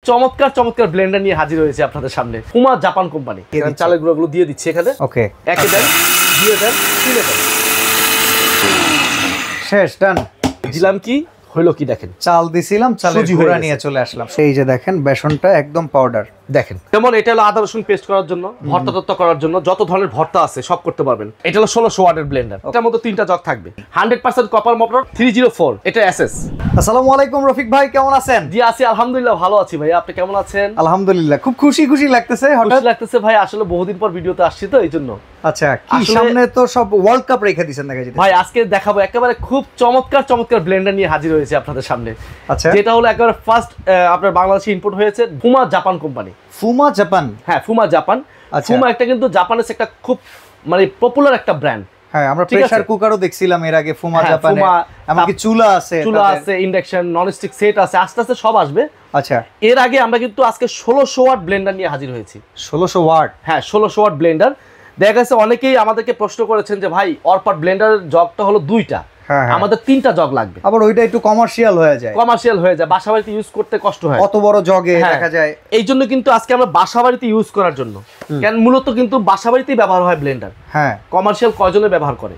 চমৎকার চমৎকার ব্লেন্ডার নিয়ে হাজির হয়েছে আপনাদের সামনে। ফুমা জাপান কোম্পানি। চালের গুঁড়োগুলো দিয়ে দিচ্ছি এখানে। ওকে, একে দেন, দিয়ে দেন, তুলে দেন, শেষ, ডান। দিলাম কি হইলো কি দেখেন, চাল দিছিলাম, চালের গুঁড়া নিয়ে চলে আসলাম। এই যে দেখেন বেসনটা একদম পাউডার। দেখেন যেমন এটা হলো আদা রসুন পেস্ট করার জন্য, ভর্তা টর্তা করার জন্য, যত ধরনের ভর্তা আছে সব করতে পারবেন। এটা হলো 1600 ওয়াটের ব্লেন্ডার। এটার মধ্যে 3টা জগ থাকবে, 100% কপার মোটর 304, এটা এসএস। আসসালামু আলাইকুম রফিক ভাই, কেমন আছেন? জি আছি আলহামদুলিল্লাহ, ভালো আছি ভাই, আপনি কেমন আছেন? আলহামদুলিল্লাহ, খুব খুশি খুশি লাগতেছে। হঠাৎ লাগতেছে ভাই, আসলে বহুদিন পর ভিডিওতে আসছি তো এই জন্য। আচ্ছা, কি সামনে তো সব ওয়ার্ল্ড কাপ রেখে দিয়েছেন দেখা যাচ্ছে ভাই। আজকে দেখাবো একেবারে খুব চমৎকার চমৎকার ব্লেন্ডার নিয়ে হাজির হয়েছে আপনাদের সামনে। আচ্ছা, যেটা হলো একেবারে ফার্স্ট আপনার বাংলাদেশে ইম্পোর্ট হয়েছে, ফুমা জাপান কোম্পানি। ফুমা জাপান? হ্যাঁ, ফুমা জাপান। ফুমা একটা কিন্তু জাপানের একটা খুব মানে পপুলার একটা ব্র্যান্ড। হ্যাঁ, আমরা প্রেসার কুকারও দেখছিলাম এর আগে ফুমা জাপানে, এমনকি চুলা আছে, ইন্ডাকশন, ননস্টিক সেট আছে, আস্তে আস্তে সব আসবে। আচ্ছা, এর আগে আমরা কিন্তু আজকে 1600 ওয়াট ব্লেন্ডার নিয়ে হাজির হয়েছি। 1600 ওয়াট? হ্যাঁ, 1600 ওয়াট ব্লেন্ডার। দেখা গেছে অনেকেই আমাদেরকে প্রশ্ন করেছেন যে ভাই অরপাট ব্লেন্ডারের জগটা হলো 2টা, আমাদের 3টা জগ লাগবে। আবার ওইটা একটু কমার্শিয়াল হয়ে যায়, বাসা বাড়িতে ইউজ করতে কষ্ট হয়, অত বড় জগে দেখা যায়। এই জন্য কিন্তু আজকে আমরা বাসা বাড়িতে ইউজ করার জন্য, কেন মূলত কিন্তু বাসা বাড়িতেই ব্যবহার হয় ব্লেন্ডার। হ্যাঁ, কমার্শিয়াল কয়জনে ব্যবহার করে?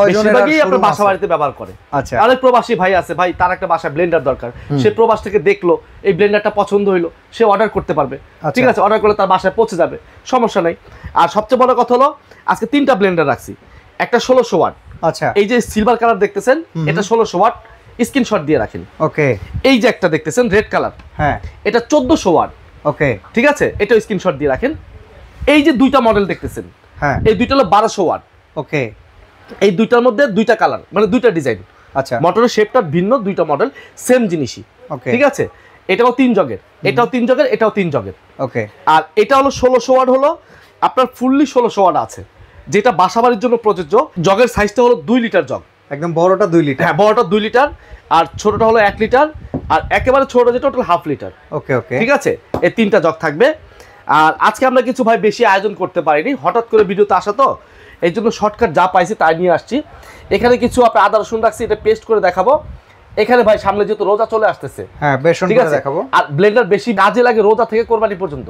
বেশিরভাগই আপনার বাসা বাড়িতে ব্যবহার করে। আচ্ছা, অনেক প্রবাসী ভাই আছে, ভাই তার একটা বাসায় ব্লেন্ডার দরকার, সে প্রবাস থেকে দেখলো এই ব্লেন্ডারটা পছন্দ হইলো, সে অর্ডার করতে পারবে। ঠিক আছে, অর্ডার করলে তার বাসায় পৌঁছে যাবে, সমস্যা নাই। আর সবচেয়ে বড় কথা হলো আজকে 3টা ব্লেন্ডার রাখছি। একটা 1600 ওয়াট, আচ্ছা, এই যে সিলভার কালার দেখতেছেন এটা 1600 ওয়াট, স্ক্রিনশট দিয়ে রাখেন। ওকে। এই যে একটা দেখতেছেন রেড কালার, হ্যাঁ, এটা 1400 ওয়াট। ওকে, ঠিক আছে, এটা স্ক্রিনশট দিয়ে রাখেন। এই যে 2টা মডেল দেখতেছেন, হ্যাঁ, এই 2টা হলো 1200 ওয়াট। ওকে, এই 2টার মধ্যে 2টা কালার, মানে 2টা ডিজাইন। আচ্ছা, মোটরের শেপটা ভিন্ন, 2টা মডেল সেম জিনিসই। ঠিক আছে, এটাও 3 জগের, এটাও 3 জগের, এটাও 3 জগের। ওকে, আর এটা হলো 1600 ওয়াট, হলো আপনার ফুললি 1600 ওয়াট আছে, যেটা বাসাবাড়ির জন্য প্রযোজ্য। জগের সাইজটা হলো 2 লিটার জগ, একদম বড়টা 2 লিটার। হ্যাঁ, বড়টা 2 লিটার, আর ছোটটা হলো 1 লিটার, আর একেবারে ছোটটা যেটা ওটা হাফ লিটার। ওকে, ওকে, ঠিক আছে, এই 3টা জগ থাকবে। আর আজকে আমরা কিছু ভাই বেশি আয়োজন করতে পারিনি, হঠাৎ করে ভিডিওতে আসা তো, এই জন্য শর্টকাট যা পাইছি তাই নিয়ে আসছি। এখানে কিছু আপনি আদা রসুন রাখছি, এটা পেস্ট করে দেখাবো। এখানে ভাই সামনে যেহেতু রোজা চলে আসতেছে, হ্যাঁ, বেসন করে দেখাবো। আর ব্লেন্ডার বেশি কাজে লাগে রোজা থেকে কোরবানি পর্যন্ত,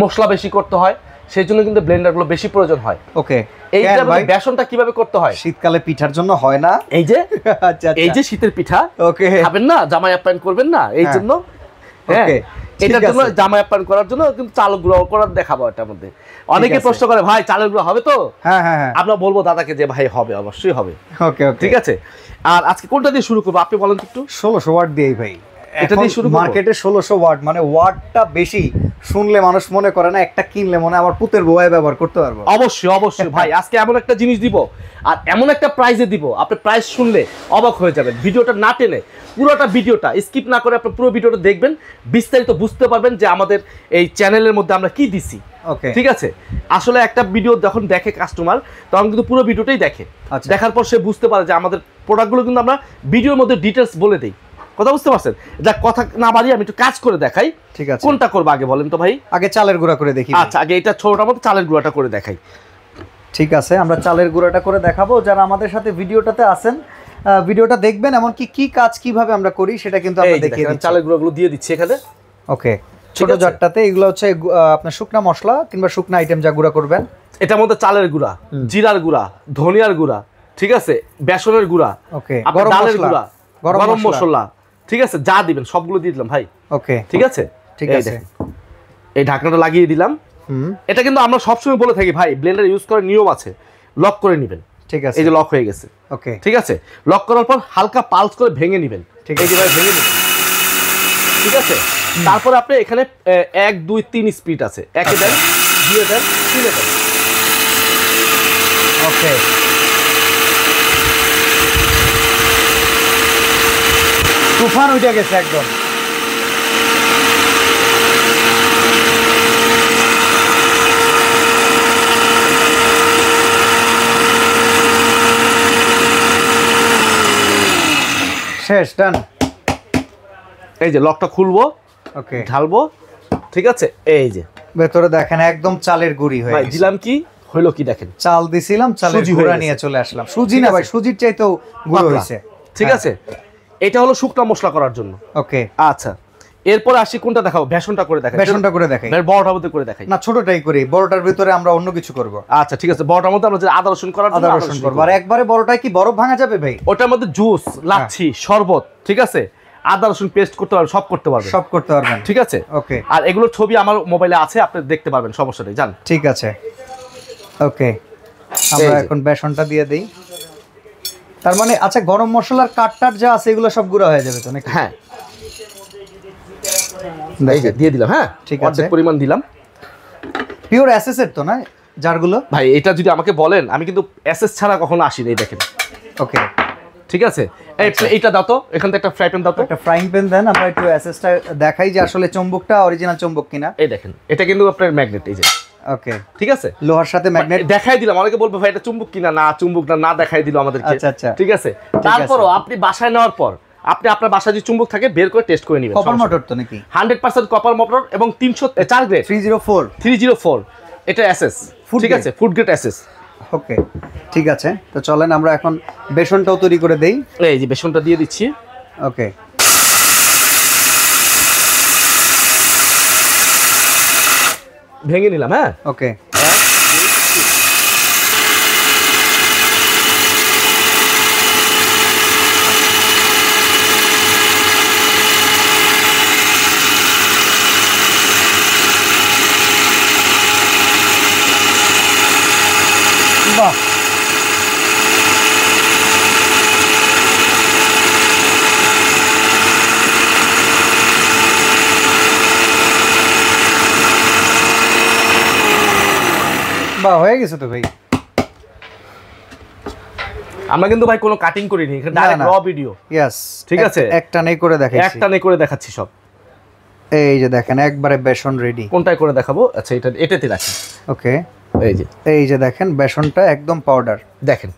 মশলা বেশি করতে হয়, সেই জন্য কিন্তু ব্লেন্ডার গুলো বেশি প্রয়োজন হয়। ওকে, এইটা ভাই বেসনটা কিভাবে করতে হয়? শীতকালে পিঠার জন্য হয় না? এই যে আচ্ছা, এই যে শীতের পিঠা, ওকে, খাবেন না, জামাই আপ্যায়ন করবেন না, এই জন্য, হ্যাঁ, এটার জন্য জামাই আপ্যায়ন করার জন্য কিন্তু চালের গুঁড়ো করার দেখাবো। এটার মধ্যে অনেকে প্রশ্ন করে ভাই চালের গুঁড়ো হবে তো? হ্যাঁ হ্যাঁ, আমরা বলবো দাদাকে যে ভাই হবে, অবশ্যই হবে। ওকে, ঠিক আছে। আর আজকে কোনটা দিয়ে শুরু করবো আপনি বলেন একটু? 1600 ওয়াট দিয়েই ভাই, এটা দিয়ে শুরু। মার্কেটে 1600 ওয়াট, মানে ওয়াটটা বেশি শুনলে মানুষ মনে করে না একটা কিনলে মনে আমার পুতের বউয়ে ব্যবহার করতে পারবো। অবশ্যই অবশ্যই ভাই, আজকে এমন একটা জিনিস দিব আর এমন একটা প্রাইসে দিব, আপনি প্রাইস শুনলে অবাক হয়ে যাবেন। ভিডিওটা না টেনে পুরোটা ভিডিওটা স্কিপ না করে আপনি পুরো ভিডিওটা দেখবেন, বিস্তারিত বুঝতে পারবেন যে আমাদের এই চ্যানেলের মধ্যে আমরা কি দিছি। ওকে, ঠিক আছে। আসলে একটা ভিডিও যখন দেখে কাস্টমার, তখন কিন্তু পুরো ভিডিওটাই দেখে, দেখার পর সে বুঝতে পারে যে আমাদের প্রোডাক্টগুলো কিন্তু আমরা ভিডিওর মধ্যে ডিটেলস বলে দিই। কথা বুঝতে পারছেন? যা কথা না বাড়িয়ে আমি একটু কাজ করে দেখাই। ঠিক আছে, কোনটা করবো আগে বলেন তো ভাই? আগে চালের গুঁড়া করে দেখি। আচ্ছা, আগে এটা ছোটটার মতো চালের গুঁড়াটা করে দেখাই। ঠিক আছে, আমরা চালের গুঁড়াটা করে দেখাবো। যারা আমাদের সাথে ভিডিওটাতে আছেন, ভিডিওটা দেখবেন, এমনকি কি কাজ কিভাবে আমরা করি সেটা কিন্তু আমরা দেখিয়ে দিচ্ছি। চালের গুঁড়াগুলো দিয়ে দিচ্ছি এখানে। ওকে, ছোট জারটাতে। এগুলো হচ্ছে আপনার শুকনা মশলা কিংবা শুকনা আইটেম যা গুঁড়া করবেন। এটার মধ্যে চালের গুঁড়া, জিরার গুঁড়া, ধনিয়ার গুঁড়া, ঠিক আছে, বেসনের গুঁড়া, ওকে, ডালের গুঁড়া, গরম মশলা, ঠিক আছে, যা দিবেন সবগুলো দিয়ে দিলাম ভাই। ওকে, ঠিক আছে, ঠিক আছে। এই ঢাকনাটা লাগিয়ে দিলাম। এটা কিন্তু আমরা সবসময় বলে থাকি ভাই, ব্লেন্ডার ইউজ করার নিয়ম আছে, লক করে নেবেন। ঠিক আছে, এই যে লক হয়ে গেছে। ওকে, ঠিক আছে, লক করার পর হালকা পালস করে ভেঙে নেবেন। ঠিক আছে, এই যে ভাই ভেঙে নেবেন। ঠিক আছে, তারপর আপনি এখানে 1 2 3 স্পিড আছে, একে দেন, দিয়ে দেন, তুলে দেন। ওকে, তুফান উঠে গেছে একদম। শেষ, ডান। এই যে লকটা খুলবো, ওকে, ঢালবো, ঠিক আছে, এই যে ভেতরে দেখেন একদম চালের গুঁড়ি হয়ে গেছে। দিলাম কি হইলো কি দেখেন, চাল দিছিলাম, চালের গুঁড়া নিয়ে চলে আসলাম। সুজি না ভাই, সুজির চাইতেও গুঁড়ো হয়েছে। ঠিক আছে, এটা হলো শুকনা মশলা করার জন্য। ওকে, আচ্ছা, এরপর আসি কোনটা দেখাবো? বেসনটা করে দেখাই। বেসনটা করে দেখাই, বড়টার মধ্যে করে দেখাই। না ছোটটাই করি, বড়টার ভিতরে আমরা অন্য কিছু করব। আচ্ছা ঠিক আছে, বড়টার মধ্যে আমরা যে আদা রসুন করার জন্য আদা রসুন করব। আর একবারে বড়টাই কি বরফ ভাঙা যাবে ভাই? ওটার মধ্যে জুস, লাচ্ছি, শরবত, ঠিক আছে, আদা রসুন পেস্ট করতে পারবেন, সব করতে পারবেন, সব করতে পারবেন, ঠিক আছে। ওকে। আর এগুলোর ছবি আমার মোবাইলে আছে, আপনি দেখতে পারবেন, সমস্যা নেই, জান। ঠিক আছে, ওকে। আমরা এখন বেসনটা দিয়ে দেই। তার মানে আচ্ছা, গরম মশলার কাটটার যা আছে এগুলো সব গুঁড়া হয়ে যাবে তো নাকি? হ্যাঁ, এই যে দিয়ে দিলাম। হ্যাঁ ঠিক আছে, অর্ধেক পরিমাণ দিলাম। পিওর এসএস এর তো না জারগুলো? ভাই এটা যদি আমাকে বলেন, আমি কিন্তু এসএস ছাড়া কখনো আসিনি, এই দেখেন। ওকে ঠিক আছে, এইটা দাও তো, এখান থেকে একটা ফ্রাই প্যান দাও তো। একটা ফ্রাইং প্যান দেন, আমরা একটু এসএসটা দেখাই যে আসলে চুম্বকটা অরিজিনাল চুম্বক কিনা। এই দেখেন, এটা কিন্তু আপনার ম্যাগনেট, এই যে। ওকে, ঠিক আছে, লোহার সাথে ম্যাগনেট দেখাই দিলাম। অনেকে বলবে ভাই এটা চুম্বক কিনা, না চুম্বক না দেখাই দিল আমাদেরকে। আচ্ছা আচ্ছা, ঠিক আছে। তারপরও আপনি বাসায় নেওয়ার পর আপনি আপনার বাসায় যে চুম্বক থাকে বের করে টেস্ট করে নেবেন। কপার মোটর তো নাকি? 100% কপার মোটর এবং 304 গ্রেড 304 এটা এসএস, ঠিক আছে, ফুড গ্রেড এসএস। ওকে ঠিক আছে, তো চলেন আমরা এখন বেসনটাও তৈরি করে দেই। এই যে বেসনটা দিয়ে দিচ্ছি। ওকে, ভেঙে নিলাম। হ্যাঁ ওকে, বাহ, বাহ, হয়ে গেছে তো ভাই। আমরা কিন্তু ভাই কোনো কাটিং করিনি, এখানে ডাইরেক্ট র ভিডিও। यस, ঠিক আছে, একটানে করে দেখাচ্ছি, একটানে করে দেখাচ্ছি সব। এই যে দেখেন একবারে বেসন রেডি। কোনটায় করে দেখাবো? আচ্ছা এটাতে রাখি। ওকে, এই যে দেখেন বেসনটা একদম পাউডার, দেখেন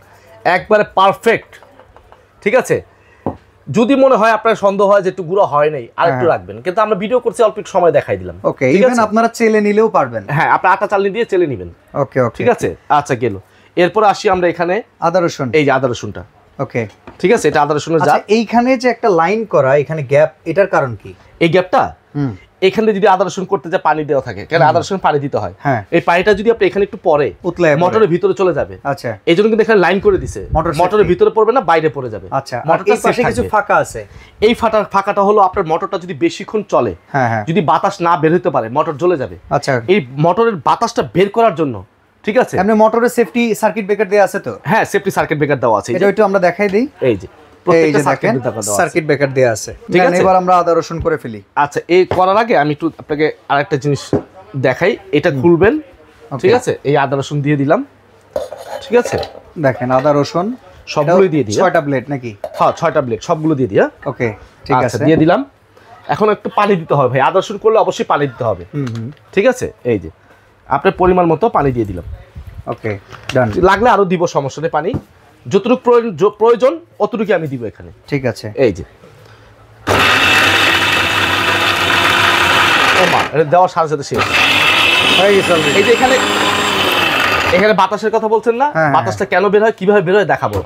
একবারে পারফেক্ট। ঠিক আছে, যদি মনে হয় আপনার সন্দেহ হয় যে একটু গুঁড়ো হয় নাই, আর একটু রাখবেন, কিন্তু আমরা ভিডিও করছি অল্প একটু সময় দেখাই দিলাম। ওকে, ইভেন আপনারা চেলে নিলেও পারবেন। হ্যাঁ, আপনি আটা চালনি দিয়ে চেলে নেবেন। ওকে ওকে, ঠিক আছে। আচ্ছা গেল, এরপর আসি আমরা এখানে আদা রসুন। এই যে আদা রসুনটা। ওকে ঠিক আছে, এটা আদা রসুনের জার। এইখানে যে একটা লাইন করা, এখানে গ্যাপ, এটার কারণ কি? এই গ্যাপটা এখানে যদি আদা রসুন করতে যা পানি দেওয়া থাকে, কারণ আদা রসুন পানি দিতে হয়, এই পানিটা যদি আপনি এখানে একটু পরে মোটরের ভিতরে চলে যাবে। আচ্ছা, এই জন্য কিন্তু এখানে লাইন করে দিছে, মোটরের ভিতরে পড়বে না, বাইরে পড়ে যাবে। আচ্ছা, মোটরের পাশে কিছু ফাঁকা আছে, এই ফাঁকাটা হলো আপনার মোটরটা যদি বেশিক্ষণ চলে, যদি বাতাস না বের হতে পারে, মোটর জ্বলে যাবে। আচ্ছা, এই মোটরের বাতাসটা বের করার জন্য, ঠিক আছে, এমনি মোটরের সেফটি সার্কিট ব্রেকার দেওয়া আছে তো? হ্যাঁ, সেফটি সার্কিট ব্রেকার দেওয়া আছে। এটা একটু আমরা দেখাই দেই। এই যে প্রত্যেকটা সার্কিট ব্রেকার দেওয়া আছে। ঠিক আছে, এবার আমরা আদা রসুন করে ফেলি। আচ্ছা, এই করার আগে আমি একটু আপনাকে আরেকটা জিনিস দেখাই। এটা খুলবেন, ঠিক আছে, এই আদা রসুন দিয়ে দিলাম। ঠিক আছে, দেখেন আদা রসুন সবগুলো দিয়ে দিই। 6টা ব্লেড নাকি? হ্যাঁ, 6টা ব্লেড সবগুলো দিয়ে দিই। ওকে ঠিক আছে, দিয়ে দিলাম। এখন একটু পানি দিতে হবে ভাই, আদা রসুন করলে অবশ্যই পানি দিতে হবে। ঠিক আছে, এই যে আপনার পরিমাণ মতো পানি দিয়ে দিলাম। ওকে ডান, লাগলে আরো দিব, সমস্যা নেই। পানি যতটুকু প্রয়োজন অতটুকু আমি দিব এখানে। ঠিক আছে, এই যে এটা দেওয়ার সাথে সাথে শেষ হয়ে গেছে। এই যে এখানে বাতাসের কথা বলছেন না, বাতাসটা কেন বের হয়, কিভাবে বের হয় দেখাবো।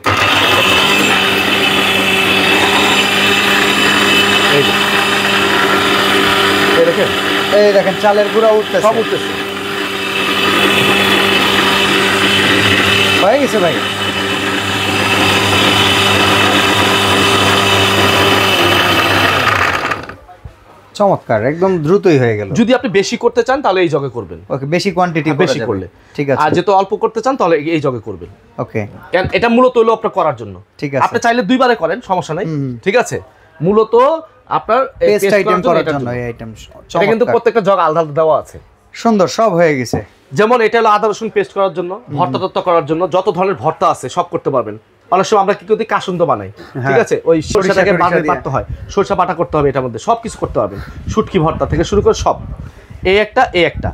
এই দেখেন চালের গুঁড়া উঠতেছে, সব উঠতেছে, হয়ে গেছে ভাই। চমৎকার, একদম দ্রুতই হয়ে গেল। যদি আপনি বেশি করতে চান তাহলে এই জগে করবেন। ওকে, বেশি কোয়ান্টিটি বেশি করলে ঠিক আছে। আর যেহেতু অল্প করতে চান তাহলে এই জগে করবেন। ওকে, এটা মূলত হলো আপনার করার জন্য। ঠিক আছে, আপনি চাইলে দুইবারে করেন, সমস্যা নাই। ঠিক আছে, মূলত আপনার পেস্ট আইটেম করার জন্য এই আইটেম। এটা কিন্তু প্রত্যেকটা জগ আলাদা আলাদা দেওয়া আছে। সুন্দর, সব হয়ে গেছে। যেমন এটা হলো আদা রসুন পেস্ট করার জন্য, ভর্তা করার জন্য, যত ধরনের ভর্তা আছে সব করতে পারবেন। অনেক সময় আমরা কি করি, কাসুন্দ বানাই। ঠিক আছে, ওই সরষাটাকে বাটতে হয়, সরষা বাটা করতে হবে, এটার মধ্যে সবকিছু করতে পারবেন, শুটকি ভর্তা থেকে শুরু করে সব। এই একটা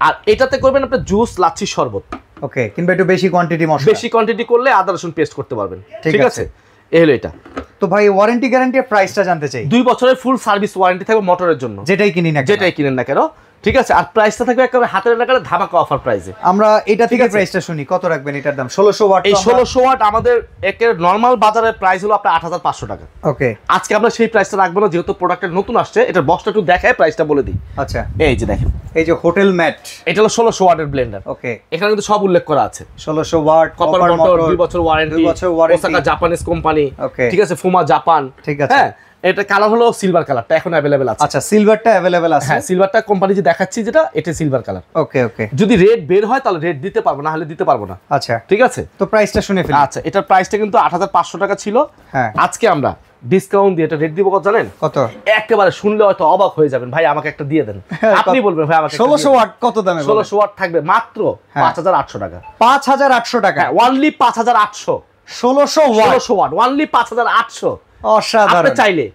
আর এটাতে করবেন আপনার জুস, লাচ্ছি, শরবত। ওকে, কিংবা একটু বেশি কোয়ান্টিটি মশলা, বেশি কোয়ান্টিটি করলে আদা রসুন পেস্ট করতে পারবেন। ঠিক আছে, এই হলো এটা। তো ভাই ওয়ারেন্টি গ্যারান্টি এর প্রাইসটা জানতে চাই। 2 বছরের ফুল সার্ভিস ওয়ারেন্টি থাকবে মোটরের জন্য, যেটাই কিনেন না কেন। ঠিক আছে, আর প্রাইসটা থাকবে একেবারে হাতের নাগালে ধামাকা অফার প্রাইসে। আমরা এটা থেকে প্রাইসটা শুনি, কত রাখবেন এটার দাম? 1600 ওয়াট। এই 1600 ওয়াট আমাদের একের নরমাল বাজারের প্রাইস হলো আপনার 8500 টাকা। ওকে, আজকে আমরা সেই প্রাইসটা রাখবো না, যেহেতু প্রোডাক্টটা নতুন আসছে। এটার বক্সটা একটু দেখায় প্রাইসটা বলে দিই। আচ্ছা, এই যে দেখেন, এই যে হোটেল ম্যাট, এটা হলো 1600 ওয়াটের ব্লেন্ডার। ওকে, এখানে কিন্তু সব উল্লেখ করা আছে। 1600 ওয়াট, কপার মোটর, 2 বছর ওয়ারেন্টি, ওসাকা জাপানিজ কোম্পানি, ঠিক আছে, ফুমা জাপান, ঠিক আছে। হ্যাঁ, এটা কালার হলো সিলভার কালারটা এখন अवेलेबल আছে। আচ্ছা, সিলভারটা अवेलेबल আছে। হ্যাঁ, সিলভারটা কোম্পানি যে দেখাচ্ছি যেটা, এটা সিলভার কালার। ওকে ওকে, যদি রেড বের হয় তাহলে রেড দিতে পারবো, না হলে দিতে পারবো না। আচ্ছা, ঠিক আছে, তো প্রাইসটা শুনে ফেলি। আচ্ছা, এটার প্রাইসটা কিন্তু 8500 টাকা ছিল। হ্যাঁ, আজকে আমরা ডিসকাউন্ট দিয়ে এটা রেট দিব কত জানেন? কত? একেবারে শুনলে হয়তো অবাক হয়ে যাবেন, ভাই আমাকে একটা দিয়ে দেন। আপনি বলবেন ভাই আমাকে 1600 ওয়াট কত দামে? 1600 ওয়াট থাকবে মাত্র 5800 টাকা। 5800 টাকা, হ্যাঁ, অনলি 5800। 1600 watt only 5800। অসাধারণ। আপনি চাইলে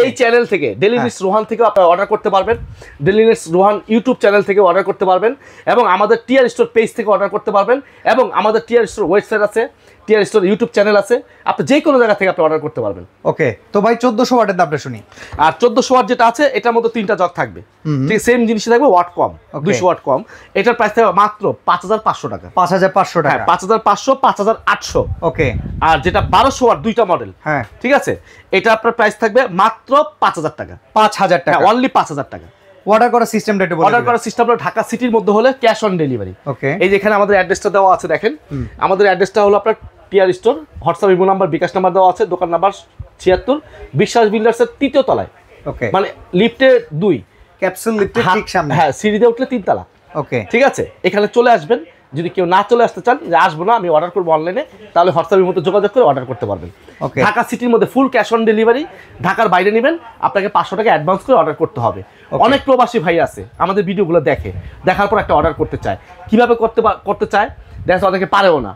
এই চ্যানেল থেকে ডেইলি নিডস রোহান থেকে আপনি অর্ডার করতে পারবেন, daily needs Rohan YouTube channel থেকে অর্ডার করতে পারবেন, এবং আমাদের টিআর স্টোর পেজ থেকে অর্ডার করতে পারবেন, এবং আমাদের টিআর স্টোর ওয়েবসাইট আছে, টিআর স্টোর ইউটিউব চ্যানেল আছে, আপনি যে কোনো জায়গা থেকে আপনি অর্ডার করতে পারবেন। ওকে, তো ভাই 1400 ওয়াটের দামটা শুনি। আর 1400 ওয়াট যেটা আছে এটার মধ্যে 3টা জগ থাকবে, ঠিক সেম জিনিসই থাকবে, ওয়াট কম, 200 ওয়াট কম। এটার প্রাইস থাকবে মাত্র 5500 টাকা। 5500 টাকা, হ্যাঁ, 5500, 5800। ওকে, আর যেটা 1200 ওয়াট দুইটা মডেল, হ্যাঁ, ঠিক আছে, এটা আপনার প্রাইস থাকবে মাত্র 5000 টাকা। 5000 টাকা, অনলি 5000 টাকা। অর্ডার করার সিস্টেমটা একটু বলুন। অর্ডার করার সিস্টেমটা ঢাকা সিটির মধ্যে হলে ক্যাশ অন ডেলিভারি। ওকে, এই যে এখানে আমাদের অ্যাড্রেসটা দেওয়া আছে দেখেন, আমাদের অ্যাড্রেসটা হলো আপনার TR store, WhatsApp imo number, bKash number দেওয়া আছে, দোকান নাম্বার 76, বিশ্বাস বিল্ডার্সের 3য় তলায়। ওকে, মানে লিফটে 2, ক্যাপসুল লিফটের ঠিক সামনে। হ্যাঁ, সিঁড়িতে উঠলে 3 তলা। ওকে, ঠিক আছে, এখানে চলে আসবেন। যদি কেউ না চলে আসতে চান, যে আসবো না আমি অর্ডার করবো অনলাইনে, তাহলে হোয়াটসঅ্যাপের মধ্যে যোগাযোগ করে অর্ডার করতে পারবেন। ওকে, ঢাকা সিটির মধ্যে ফুল ক্যাশ অন ডেলিভারি। ঢাকার বাইরে নেবেন, আপনাকে 500 টাকা অ্যাডভান্স করে অর্ডার করতে হবে। অনেক প্রবাসী ভাই আছে আমাদের ভিডিওগুলো দেখার পর একটা অর্ডার করতে চায়, কিভাবে করতে চায় দেখা অনেকে পারেও না।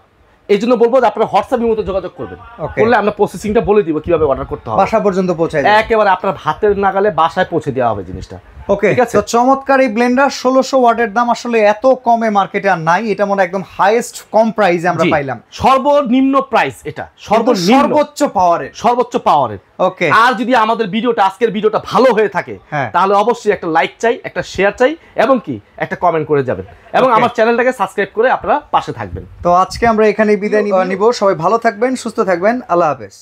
এই জন্য বলবো যে আপনারা হোয়াটসঅ্যাপের মধ্যে যোগাযোগ করবেন, করলে আমরা প্রসেসিংটা বলে দিব কিভাবে অর্ডার করতে হবে, বাসা পর্যন্ত পৌঁছায় যাবে, একেবারে আপনার হাতের নাগালে বাসায় পৌঁছে দেওয়া হবে জিনিসটা। ওকে, ঠিক আছে, তো চমৎকার এই ব্লেন্ডার 1600 ওয়াটের দাম আসলে এত কমে মার্কেটে আর নাই। এটা মনে একদম হাইয়েস্ট কম প্রাইসে আমরা পাইলাম, সর্বনিম্ন প্রাইস এটা, সর্বোচ্চ পাওয়ারের। ওকে, আর যদি আমাদের ভিডিওটা আজকের ভিডিওটা ভালো হয়ে থাকে তাহলে অবশ্যই একটা লাইক চাই, একটা শেয়ার চাই, এবং কি একটা কমেন্ট করে যাবেন, এবং আমার চ্যানেলটাকে সাবস্ক্রাইব করে আপনারা পাশে থাকবেন। তো আজকে আমরা এখানেই বিদায় নিব। সবাই ভালো থাকবেন, সুস্থ থাকবেন, আল্লাহ হাফেজ।